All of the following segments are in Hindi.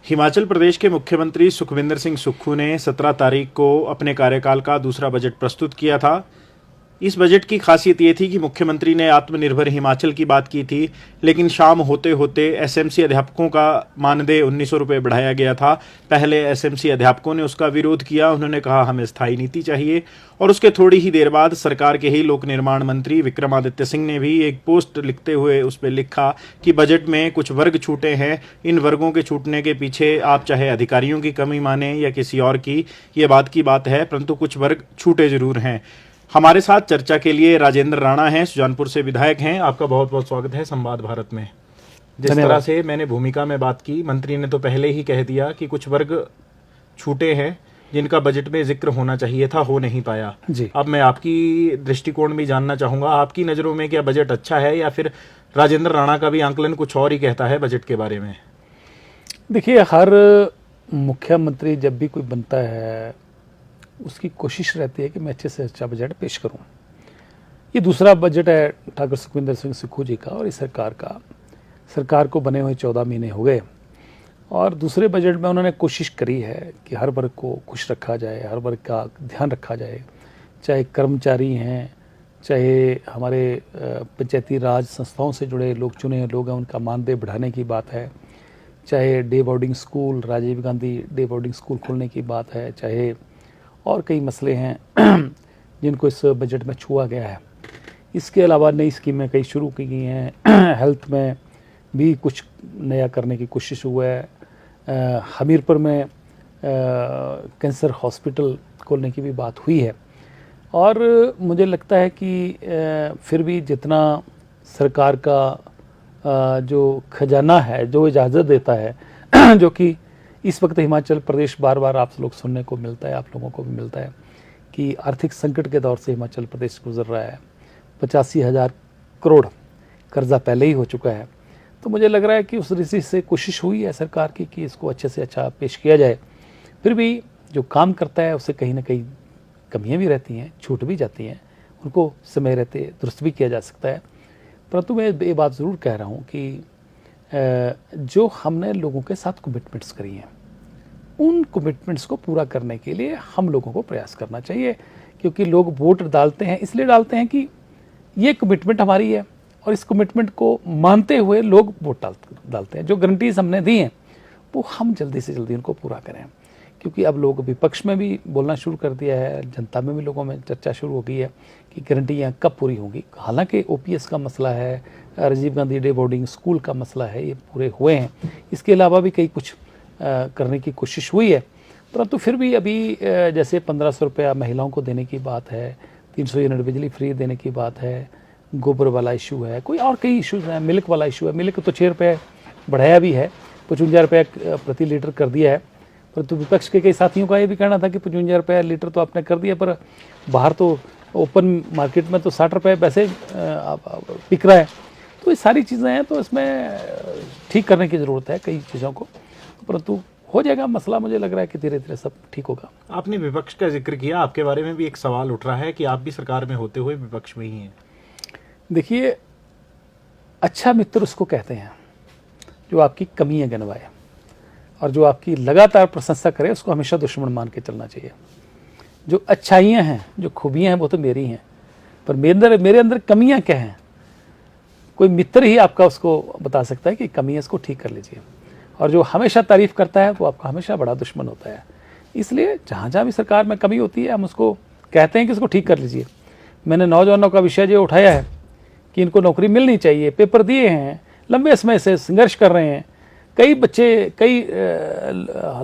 हिमाचल प्रदेश के मुख्यमंत्री सुखविंदर सिंह सुक्खू ने 17 तारीख को अपने कार्यकाल का दूसरा बजट प्रस्तुत किया था। इस बजट की खासियत ये थी कि मुख्यमंत्री ने आत्मनिर्भर हिमाचल की बात की थी, लेकिन शाम होते होते एसएमसी अध्यापकों का मानदेय 1900 रुपये बढ़ाया गया था। पहले एसएमसी अध्यापकों ने उसका विरोध किया, उन्होंने कहा हमें स्थायी नीति चाहिए। और उसके थोड़ी ही देर बाद सरकार के ही लोक निर्माण मंत्री विक्रमादित्य सिंह ने भी एक पोस्ट लिखते हुए उस पर लिखा कि बजट में कुछ वर्ग छूटे हैं, इन वर्गों के छूटने के पीछे आप चाहे अधिकारियों की कमी माने या किसी और की, ये बात की बात है, परंतु कुछ वर्ग छूटे जरूर हैं। हमारे साथ चर्चा के लिए राजेंद्र राणा हैं, सुजानपुर से विधायक हैं। आपका बहुत बहुत स्वागत है संवाद भारत में। जिस तरह से मैंने भूमिका में बात की, मंत्री ने तो पहले ही कह दिया कि कुछ वर्ग छूटे हैं जिनका बजट में जिक्र होना चाहिए था, हो नहीं पाया जी। अब मैं आपकी दृष्टिकोण भी जानना चाहूंगा, आपकी नज़रों में क्या बजट अच्छा है या फिर राजेंद्र राणा का भी आंकलन कुछ और ही कहता है बजट के बारे में? देखिए, हर मुख्यमंत्री जब भी कोई बनता है उसकी कोशिश रहती है कि मैं अच्छे से अच्छा बजट पेश करूं। ये दूसरा बजट है ठाकुर सुखविंदर सिंह सुक्खू जी का और इस सरकार को बने हुए 14 महीने हो गए और दूसरे बजट में उन्होंने कोशिश करी है कि हर वर्ग को खुश रखा जाए, हर वर्ग का ध्यान रखा जाए, चाहे कर्मचारी हैं, चाहे हमारे पंचायती राज संस्थाओं से जुड़े लोग, चुने लोग हैं, उनका मानदेय बढ़ाने की बात है, चाहे day boarding school, Rajiv Gandhi day boarding school खोलने की बात है, चाहे और कई मसले हैं जिनको इस बजट में छुआ गया है। इसके अलावा नई स्कीमें कई शुरू की गई हैं। हेल्थ में भी कुछ नया करने की कोशिश हुआ है। हमीरपुर में कैंसर हॉस्पिटल खोलने की भी बात हुई है और मुझे लगता है कि फिर भी जितना सरकार का जो खजाना है, जो इजाज़त देता है जो कि इस वक्त हिमाचल प्रदेश बार बार आप लोग सुनने को मिलता है, आप लोगों को भी मिलता है कि आर्थिक संकट के दौर से हिमाचल प्रदेश गुजर रहा है। 85,000 करोड़ कर्जा पहले ही हो चुका है। तो मुझे लग रहा है कि उस दृष्टि से कोशिश हुई है सरकार की कि इसको अच्छे से अच्छा पेश किया जाए। फिर भी जो काम करता है उससे कहीं ना कहीं कमियाँ भी रहती हैं, छूट भी जाती हैं, उनको समय रहते दुरुस्त भी किया जा सकता है। परंतु मैं ये बात ज़रूर कह रहा हूँ कि जो हमने लोगों के साथ कमिटमेंट्स करी हैं, उन कमिटमेंट्स को पूरा करने के लिए हम लोगों को प्रयास करना चाहिए, क्योंकि लोग वोट डालते हैं इसलिए डालते हैं कि ये कमिटमेंट हमारी है और इस कमिटमेंट को मानते हुए लोग वोट डालते हैं। जो गारंटीज हमने दी हैं वो हम जल्दी से जल्दी उनको पूरा करें, क्योंकि अब लोग विपक्ष में भी बोलना शुरू कर दिया है, जनता में भी लोगों में चर्चा शुरू हो गई है कि गारंटियाँ कब पूरी होंगी। हालांकि ओपीएस का मसला है, Rajiv Gandhi day boarding school का मसला है, ये पूरे हुए हैं। इसके अलावा भी कई कुछ करने की कोशिश हुई है, परंतु फिर भी अभी जैसे 1500 रुपया महिलाओं को देने की बात है, 300 यूनिट बिजली फ्री देने की बात है, गोबर वाला इशू है, कोई और कई इशूज़ हैं, मिल्क वाला इशू है। मिल्क तो 6 रुपये बढ़ाया भी है, 55 रुपये प्रति लीटर कर दिया है, परंतु विपक्ष के कई साथियों का ये भी कहना था कि 55 रुपये लीटर तो आपने कर दिया, पर बाहर तो ओपन मार्केट में तो 60 रुपये वैसे बिक रहा है। तो ये सारी चीज़ें हैं, तो इसमें ठीक करने की ज़रूरत है कई चीज़ों को, परंतु हो जाएगा मसला। मुझे लग रहा है कि धीरे धीरे सब ठीक होगा। आपने विपक्ष का जिक्र किया, आपके बारे में भी एक सवाल उठ रहा है कि आप भी सरकार में होते हुए विपक्ष में ही हैं। देखिए, अच्छा मित्र उसको कहते हैं जो आपकी कमियां गिनवाए, और जो आपकी लगातार प्रशंसा करे उसको हमेशा दुश्मन मान के चलना चाहिए। जो अच्छाइयाँ हैं, जो खूबियाँ हैं वो तो मेरी हैं, पर मेरे अंदर कमियाँ क्या हैं कोई मित्र ही आपका उसको बता सकता है कि कमियाँ इसको ठीक कर लीजिए। और जो हमेशा तारीफ़ करता है वो आपका हमेशा बड़ा दुश्मन होता है। इसलिए जहाँ जहाँ भी सरकार में कमी होती है हम उसको कहते हैं कि इसको ठीक कर लीजिए। मैंने नौजवानों का विषय जो उठाया है कि इनको नौकरी मिलनी चाहिए, पेपर दिए हैं, लंबे समय से संघर्ष कर रहे हैं, कई बच्चे, कई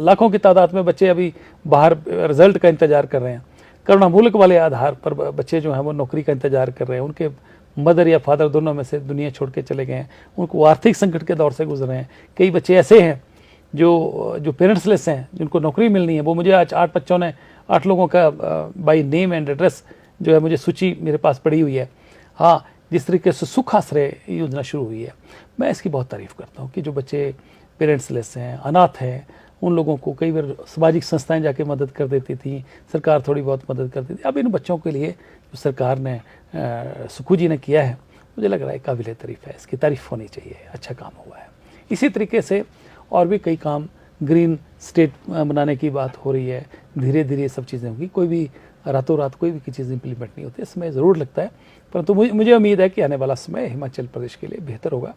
लाखों की तादाद में बच्चे अभी बाहर रिजल्ट का इंतज़ार कर रहे हैं। करुणामूलक वाले आधार पर बच्चे जो हैं वो नौकरी का इंतज़ार कर रहे हैं। उनके मदर या फादर दोनों में से दुनिया छोड़ के चले गए हैं, उनको आर्थिक संकट के दौर से गुजर रहे हैं। कई बच्चे ऐसे हैं जो पेरेंट्सलेस हैं, जिनको नौकरी मिलनी है। वो मुझे आज 8 बच्चों ने, 8 लोगों का बाई नेम एंड एड्रेस जो है मुझे सूची मेरे पास पड़ी हुई है। हाँ, जिस तरीके से सुख आश्रय योजना शुरू हुई है, मैं इसकी बहुत तारीफ़ करता हूँ कि जो बच्चे पेरेंट्सलेस हैं, अनाथ हैं, उन लोगों को कई बार सामाजिक संस्थाएं जाके मदद कर देती थी, सरकार थोड़ी बहुत मदद करती थी। अब इन बच्चों के लिए जो सरकार ने सुक्खू जी ने किया है, मुझे लग रहा है काबिल तारीफ़ है, इसकी तारीफ़ होनी चाहिए, अच्छा काम हुआ है। इसी तरीके से और भी कई काम ग्रीन स्टेट बनाने की बात हो रही है, धीरे धीरे सब चीज़ें होंगी, कोई भी रातों रात कोई भी चीज़ इंप्लीमेंट नहीं होती, समय ज़रूर लगता है। परंतु मुझे उम्मीद है कि आने वाला समय हिमाचल प्रदेश के लिए बेहतर होगा।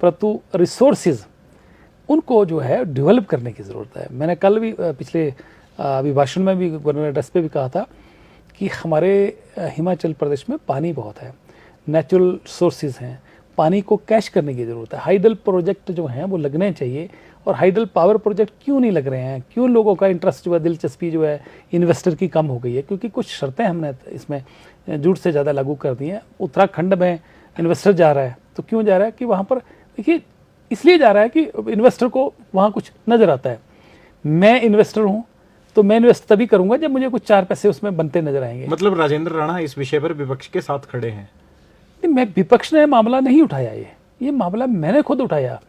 परंतु रिसोर्सेज उनको जो है डेवलप करने की ज़रूरत है। मैंने कल भी पिछले अभिभाषण में भी गवर्नर एड्रेस पे भी कहा था कि हमारे हिमाचल प्रदेश में पानी बहुत है, नेचुरल सोर्सेज हैं, पानी को कैश करने की ज़रूरत है। हाइडल प्रोजेक्ट जो हैं वो लगने चाहिए, और हाइडल पावर प्रोजेक्ट क्यों नहीं लग रहे हैं, क्यों लोगों का इंटरेस्ट जो है, दिलचस्पी जो है इन्वेस्टर की कम हो गई है? क्योंकि कुछ शर्तें हमने इसमें जरूरत से ज़्यादा लागू कर दी हैं। उत्तराखंड में इन्वेस्टर जा रहा है तो क्यों जा रहा है कि वहाँ पर देखिए इसलिए जा रहा है कि इन्वेस्टर को वहाँ कुछ नज़र आता है। मैं इन्वेस्टर हूँ तो मैं इन्वेस्ट तभी करूँगा जब मुझे कुछ 4 पैसे उसमें बनते नजर आएंगे। मतलब राजेंद्र राणा इस विषय पर विपक्ष के साथ खड़े हैं? नहीं, मैं विपक्ष ने मामला नहीं उठाया, ये मामला मैंने खुद उठाया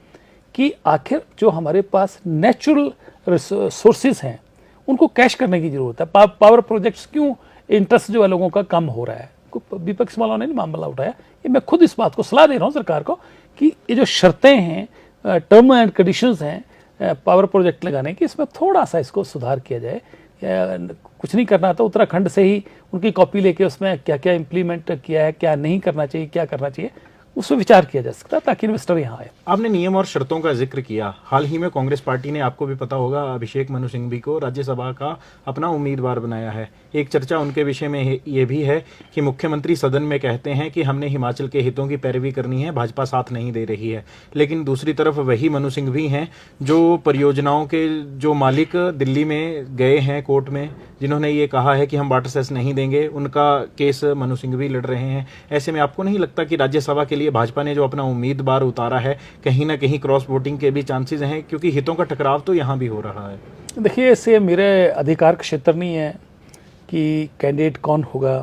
कि आखिर जो हमारे पास नेचुरल सोर्सेज हैं उनको कैश करने की जरूरत है। पावर प्रोजेक्ट्स क्यों इंटरेस्ट जो है लोगों का कम हो रहा है, विपक्ष वालों ने नहीं मामला उठाया। ये मैं खुद इस बात को सलाह दे रहा हूँ सरकार को कि ये जो शर्तें हैं, टर्म एंड कंडीशंस हैं पावर प्रोजेक्ट लगाने की, इसमें थोड़ा सा इसको सुधार किया जाए। कुछ नहीं करना तो उत्तराखंड से ही उनकी कॉपी लेके उसमें क्या क्या इम्प्लीमेंट किया है, क्या नहीं करना चाहिए, क्या करना चाहिए, उस पर विचार किया जा सकता है ताकि इन्वेस्टर यहाँ आए। आपने नियम और शर्तों का जिक्र किया। हाल ही में कांग्रेस पार्टी ने, आपको भी पता होगा, अभिषेक मनु सिंघवी को राज्यसभा का अपना उम्मीदवार बनाया है। एक चर्चा उनके विषय में ये भी है कि मुख्यमंत्री सदन में कहते हैं कि हमने हिमाचल के हितों की पैरवी करनी है, भाजपा साथ नहीं दे रही है। लेकिन दूसरी तरफ वही मनु सिंघवी हैं जो परियोजनाओं के जो मालिक दिल्ली में गए हैं कोर्ट में, जिन्होंने ये कहा है कि हम वाटर सेस नहीं देंगे, उनका केस मनु सिंघवी लड़ रहे हैं। ऐसे में आपको नहीं लगता कि राज्यसभा के लिए भाजपा ने जो अपना उम्मीदवार उतारा है, कहीं ना कहीं क्रॉस वोटिंग के भी चांसेस हैं, क्योंकि हितों का टकराव तो यहाँ भी हो रहा है? देखिए, इससे मेरे अधिकार का क्षेत्र नहीं है कि कैंडिडेट कौन होगा,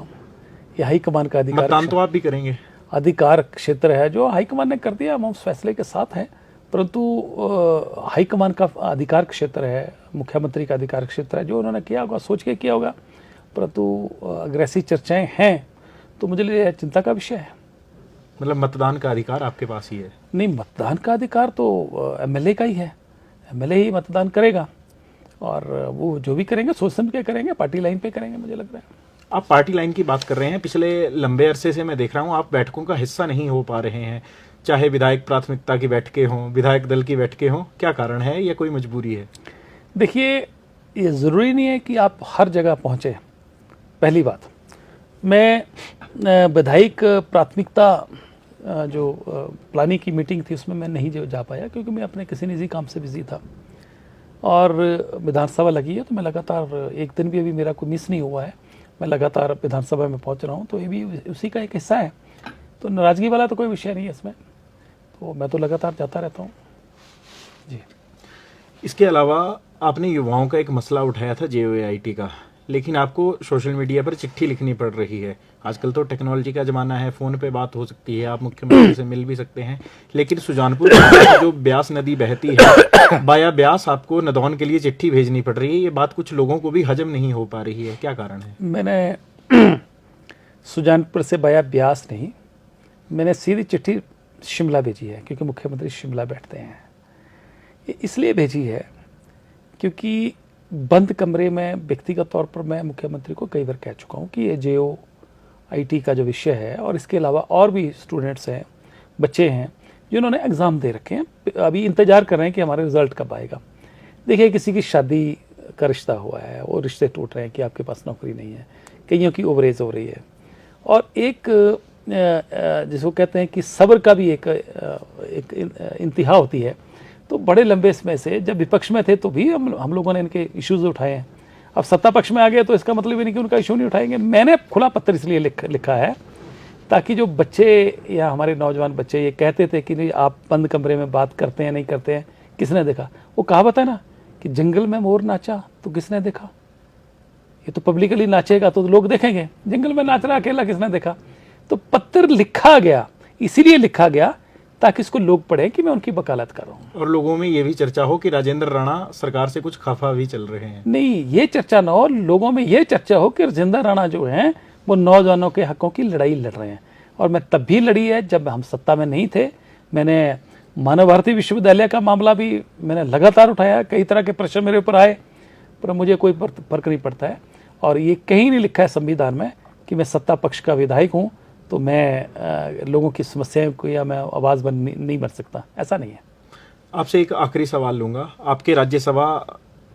ये हाईकमान का अधिकार। मतदान तो आप भी करेंगे? अधिकार क्षेत्र है जो हाईकमान ने कर दिया, हम उस फैसले के साथ हैं। परंतु हाईकमान का अधिकार क्षेत्र है, मुख्यमंत्री का अधिकार क्षेत्र है, जो उन्होंने किया होगा सोच के किया होगा। परंतु अगर ऐसी चर्चाएं हैं तो मुझे लिए चिंता का विषय है। मतलब मतदान का अधिकार आपके पास ही है? नहीं, मतदान का अधिकार तो एमएलए का ही है, एमएलए ही मतदान करेगा, और वो जो भी करेंगे सोच समझ के करेंगे, पार्टी लाइन पे करेंगे, मुझे लग रहा है। आप पार्टी लाइन की बात कर रहे हैं। पिछले लंबे अरसे से मैं देख रहा हूं आप बैठकों का हिस्सा नहीं हो पा रहे हैं, चाहे विधायक प्राथमिकता की बैठकें हों, विधायक दल की बैठकें हों। क्या कारण है, या कोई मजबूरी है? देखिए, ये ज़रूरी नहीं है कि आप हर जगह पहुँचे। पहली बात, मैं विधायक प्राथमिकता जो प्लानिंग की मीटिंग थी उसमें मैं नहीं जा पाया, क्योंकि मैं अपने किसी निजी काम से बिजी था, और विधानसभा लगी है तो मैं लगातार, एक दिन भी अभी मेरा कोई मिस नहीं हुआ है, मैं लगातार विधानसभा में पहुंच रहा हूं, तो ये भी उसी का एक हिस्सा है। तो नाराज़गी वाला तो कोई विषय नहीं है इसमें, तो मैं तो लगातार जाता रहता हूँ जी। इसके अलावा आपने युवाओं का एक मसला उठाया था JOAIT का, लेकिन आपको सोशल मीडिया पर चिट्ठी लिखनी पड़ रही है। आजकल तो टेक्नोलॉजी का ज़माना है, फ़ोन पे बात हो सकती है, आप मुख्यमंत्री से मिल भी सकते हैं, लेकिन सुजानपुर में जो ब्यास नदी बहती है, बाया ब्यास आपको नदौन के लिए चिट्ठी भेजनी पड़ रही है। ये बात कुछ लोगों को भी हजम नहीं हो पा रही है, क्या कारण है? मैंने सुजानपुर से बाया ब्यास नहीं, मैंने सीधी चिट्ठी शिमला भेजी है, क्योंकि मुख्यमंत्री शिमला बैठते हैं। ये इसलिए भेजी है क्योंकि बंद कमरे में व्यक्तिगत तौर पर मैं मुख्यमंत्री को कई बार कह चुका हूँ कि ये JOAIT का जो विषय है, और इसके अलावा और भी स्टूडेंट्स हैं, बच्चे हैं जिन्होंने एग्ज़ाम दे रखे हैं, अभी इंतज़ार कर रहे हैं कि हमारे रिज़ल्ट कब आएगा। देखिए, किसी की शादी का रिश्ता हुआ है, वो रिश्ते टूट रहे हैं कि आपके पास नौकरी नहीं है, कईयों की ओवरेज हो रही है, और एक जिसको कहते हैं कि सब्र का भी एक इंतहा होती है। तो बड़े लंबे समय से जब विपक्ष में थे तो भी हम लोगों ने इनके इश्यूज उठाए हैं। अब सत्ता पक्ष में आ गए तो इसका मतलब ये नहीं कि उनका इशू नहीं उठाएंगे। मैंने खुला पत्र इसलिए लिखा है ताकि जो बच्चे या हमारे नौजवान बच्चे ये कहते थे कि नहीं आप बंद कमरे में बात करते हैं, नहीं करते हैं, किसने देखा? वो कहावत है ना कि जंगल में मोर नाचा तो किसने देखा। ये तो पब्लिकली नाचेगा तो लोग देखेंगे, जंगल में नाच रहा अकेला किसने देखा। तो पत्र लिखा गया, इसीलिए लिखा गया ताकि इसको लोग पढ़ें कि मैं उनकी वकालत कर रहा हूँ। और लोगों में ये भी चर्चा हो कि राजेंद्र राणा सरकार से कुछ खफा भी चल रहे हैं। नहीं, ये चर्चा ना हो, लोगों में ये चर्चा हो कि राजेंद्र राणा जो हैं वो नौजवानों के हकों की लड़ाई लड़ रहे हैं, और मैं तब भी लड़ी है जब हम सत्ता में नहीं थे। मैंने मानव भारती विश्वविद्यालय का मामला भी मैंने लगातार उठाया, कई तरह के प्रश्न मेरे ऊपर आए, पर मुझे कोई फर्क नहीं पड़ता है। और ये कहीं नहीं लिखा है संविधान में कि मैं सत्ता पक्ष का विधायक हूँ तो मैं लोगों की समस्याओं को या मैं आवाज़ नहीं बन सकता, ऐसा नहीं है। आपसे एक आखिरी सवाल लूंगा। आपके राज्यसभा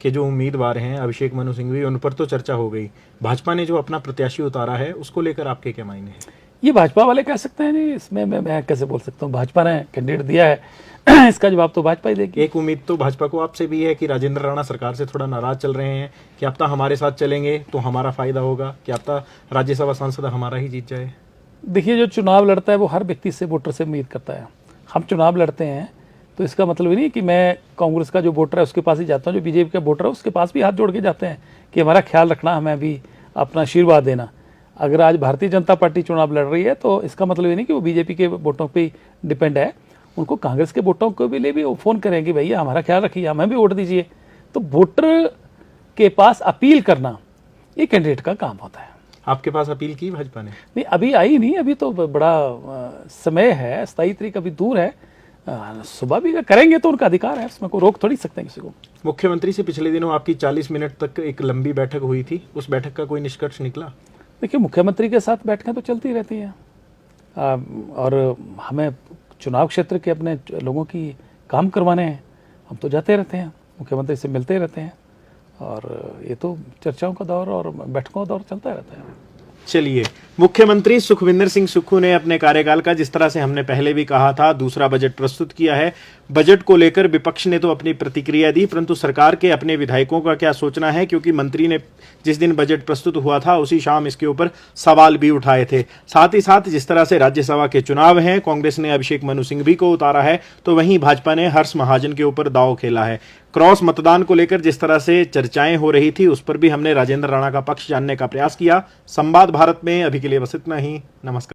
के जो उम्मीदवार हैं अभिषेक मनु सिंघवी, उन पर तो चर्चा हो गई। भाजपा ने जो अपना प्रत्याशी उतारा है उसको लेकर आपके क्या मायने हैं? ये भाजपा वाले कह सकते हैं, नहीं इसमें मैं कैसे बोल सकता हूँ। भाजपा ने कैंडिडेट दिया है, इसका जवाब तो भाजपा ही देगी। एक उम्मीद तो भाजपा को आपसे भी है कि राजेंद्र राणा सरकार से थोड़ा नाराज चल रहे हैं कि अब तक हमारे साथ चलेंगे तो हमारा फायदा होगा, कि अब तक राज्यसभा सांसद हमारा ही जीत जाए। देखिए, जो चुनाव लड़ता है वो हर व्यक्ति से, वोटर से उम्मीद करता है। हम चुनाव लड़ते हैं तो इसका मतलब ही नहीं कि मैं कांग्रेस का जो वोटर है उसके पास ही जाता हूँ, जो बीजेपी का वोटर है उसके पास भी हाथ जोड़ के जाते हैं कि हमारा ख्याल रखना, हमें भी अपना आशीर्वाद देना। अगर आज भारतीय जनता पार्टी चुनाव लड़ रही है तो इसका मतलब ये नहीं कि वो बीजेपी के वोटों पे डिपेंड है। उनको कांग्रेस के वोटों को भी ले भी वो फ़ोन करेंगे, भैया हमारा ख्याल रखिए, हमें भी वोट दीजिए। तो वोटर के पास अपील करना ये कैंडिडेट का काम होता है। आपके पास अपील की भाजपा ने? नहीं, अभी आई नहीं, अभी तो बड़ा समय है, 27 तारीख अभी दूर है। सुबह भी करेंगे तो उनका अधिकार है, उसमें कोई रोक थोड़ी सकते हैं किसी को। मुख्यमंत्री से पिछले दिनों आपकी 40 मिनट तक एक लंबी बैठक हुई थी, उस बैठक का कोई निष्कर्ष निकला? देखिए, मुख्यमंत्री के साथ बैठकें तो चलती रहती हैं और हमें चुनाव क्षेत्र के अपने लोगों की काम करवाने हैं, हम तो जाते रहते हैं, मुख्यमंत्री से मिलते रहते हैं और ये तो चर्चाओं का दौर और बैठकों का दौर चलता रहता है। चलिए, मुख्यमंत्री सुखविंदर सिंह सुक्खू ने अपने कार्यकाल का, जिस तरह से हमने पहले भी कहा था, दूसरा बजट प्रस्तुत किया है। बजट को लेकर विपक्ष ने तो अपनी प्रतिक्रिया दी, परंतु सरकार के अपने विधायकों का क्या सोचना है, क्योंकि मंत्री ने जिस दिन बजट प्रस्तुत हुआ था उसी शाम इसके ऊपर सवाल भी उठाए थे। साथ ही साथ जिस तरह से राज्यसभा के चुनाव हैं, कांग्रेस ने अभिषेक मनु सिंघवी को उतारा है, तो वहीं भाजपा ने हर्ष महाजन के ऊपर दांव खेला है। क्रॉस मतदान को लेकर जिस तरह से चर्चाएं हो रही थी उस पर भी हमने राजेंद्र राणा का पक्ष जानने का प्रयास किया। संवाद भारत में अभी के लिए बस इतना ही। नमस्कार।